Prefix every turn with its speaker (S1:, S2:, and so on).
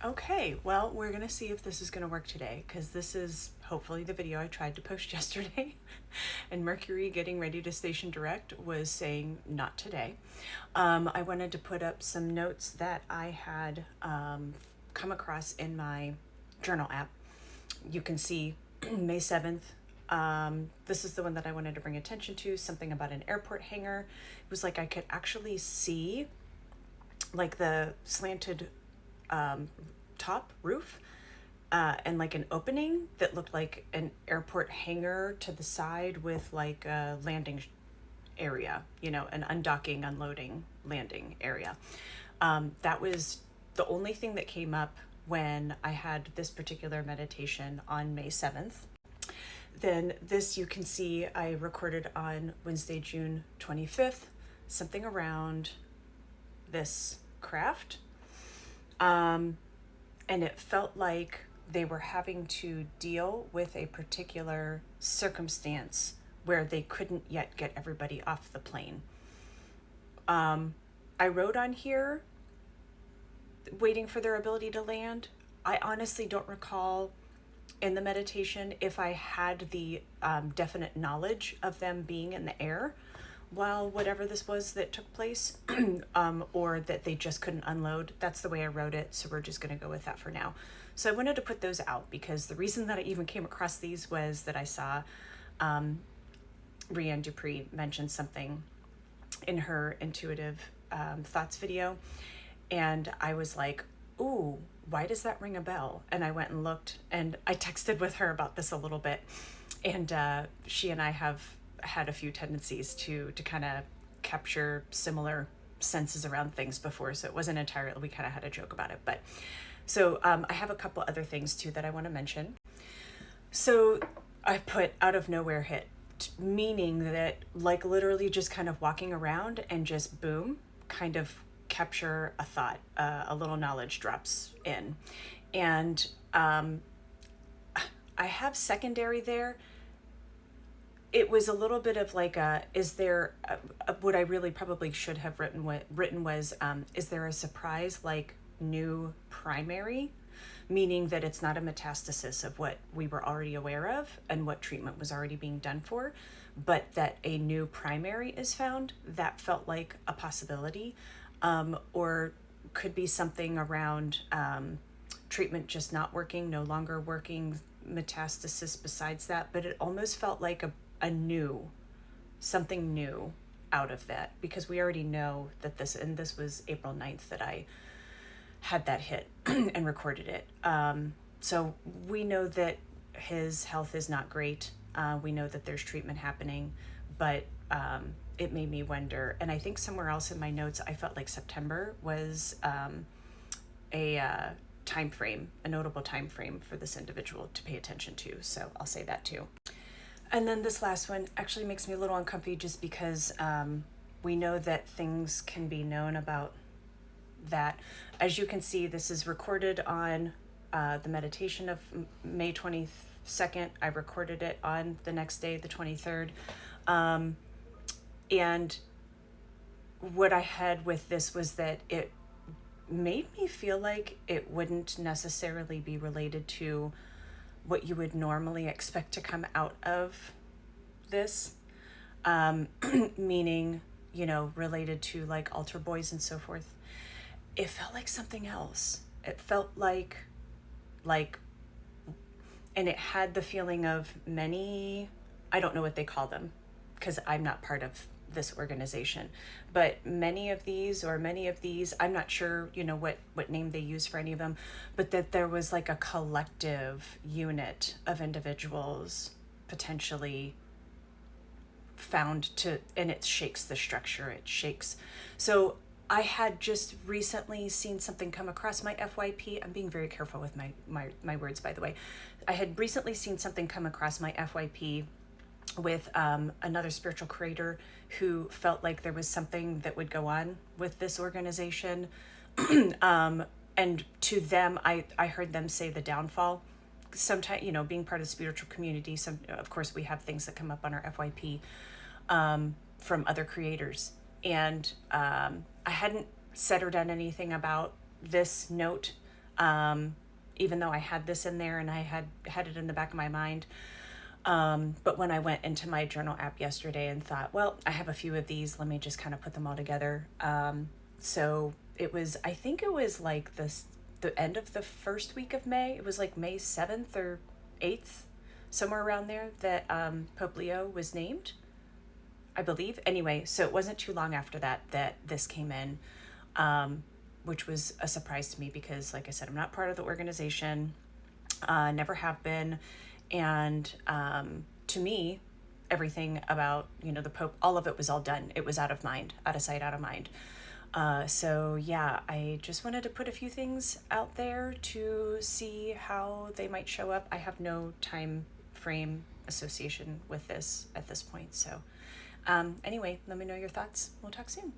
S1: Okay, well, we're gonna see if this is gonna work today, because this is hopefully the video I tried to post yesterday. And Mercury getting ready to station direct was saying not today. I wanted to put up some notes that I had come across in my journal app. You can see May 7th. This is the one that I wanted to bring attention to, something about an airport hangar. It was like I could actually see like the slanted top roof and like an opening that looked like an airport hangar to the side with like a landing area, an undocking, unloading, landing area. That was the only thing that came up when I had this particular meditation on May 7th. Then this you can see I recorded on Wednesday, June 25th, something around this craft. And it felt like they were having to deal with a particular circumstance where they couldn't yet get everybody off the plane. I wrote on here, waiting for their ability to land. I honestly don't recall in the meditation if I had the definite knowledge of them being in the air while whatever this was that took place, or that they just couldn't unload. That's the way I wrote it, so we're just going to go with that for now. So I wanted to put those out because the reason that I even came across these was that I saw Rianne Dupree mention something in her intuitive thoughts video, and I was like, ooh, why does that ring a bell? And I went and looked, and I texted with her about this a little bit, and she and I have had a few tendencies to kind of capture similar senses around things before, so it wasn't entirely, we kind of had a joke about it. But so I have a couple other things too that I want to mention. So I put out of nowhere hit, meaning that like literally just kind of walking around and just boom, kind of capture a thought, a little knowledge drops in. And I have secondary there. It was a little bit of like what I really probably should have written was, is there a surprise like new primary? Meaning that it's not a metastasis of what we were already aware of and what treatment was already being done for, but that a new primary is found. That felt like a possibility, or could be something around treatment just not working, no longer working, metastasis besides that. But it almost felt like something new out of that, because we already know that this was April 9th that I had that hit and recorded it. So we know that his health is not great. We know that there's treatment happening, but it made me wonder. And I think somewhere else in my notes, I felt like September was a time frame, a notable time frame for this individual to pay attention to. So I'll say that too. And then this last one actually makes me a little uncomfy, just because we know that things can be known about that. As you can see, this is recorded on the meditation of May 22nd. I recorded it on the next day, the 23rd. And what I had with this was that it made me feel like it wouldn't necessarily be related to what you would normally expect to come out of this, meaning, related to like altar boys and so forth. It felt like something else. It felt like, and it had the feeling of many, I don't know what they call them because I'm not part of this organization, but many of these, I'm not sure, what name they use for any of them, but that there was like a collective unit of individuals potentially found and it shakes the structure, it shakes. So I had just recently seen something come across my FYP. I'm being very careful with my words, by the way. I had recently seen something come across my FYP with another spiritual creator who felt like there was something that would go on with this organization. And to them, I heard them say the downfall. Sometimes, being part of the spiritual community, of course, we have things that come up on our FYP from other creators. And I hadn't said or done anything about this note even though I had this in there and I had it in the back of my mind. But when I went into my journal app yesterday and thought, well, I have a few of these, let me just kind of put them all together. So it was, I think it was like the end of the first week of May. It was like May 7th or 8th, somewhere around there, that Pope Leo was named, I believe. Anyway, so it wasn't too long after that this came in, which was a surprise to me because, like I said, I'm not part of the organization, never have been. And to me, everything about, the Pope, all of it was all done. It was out of mind, out of sight, out of mind. So yeah, I just wanted to put a few things out there to see how they might show up. I have no time frame association with this at this point. So anyway, let me know your thoughts. We'll talk soon.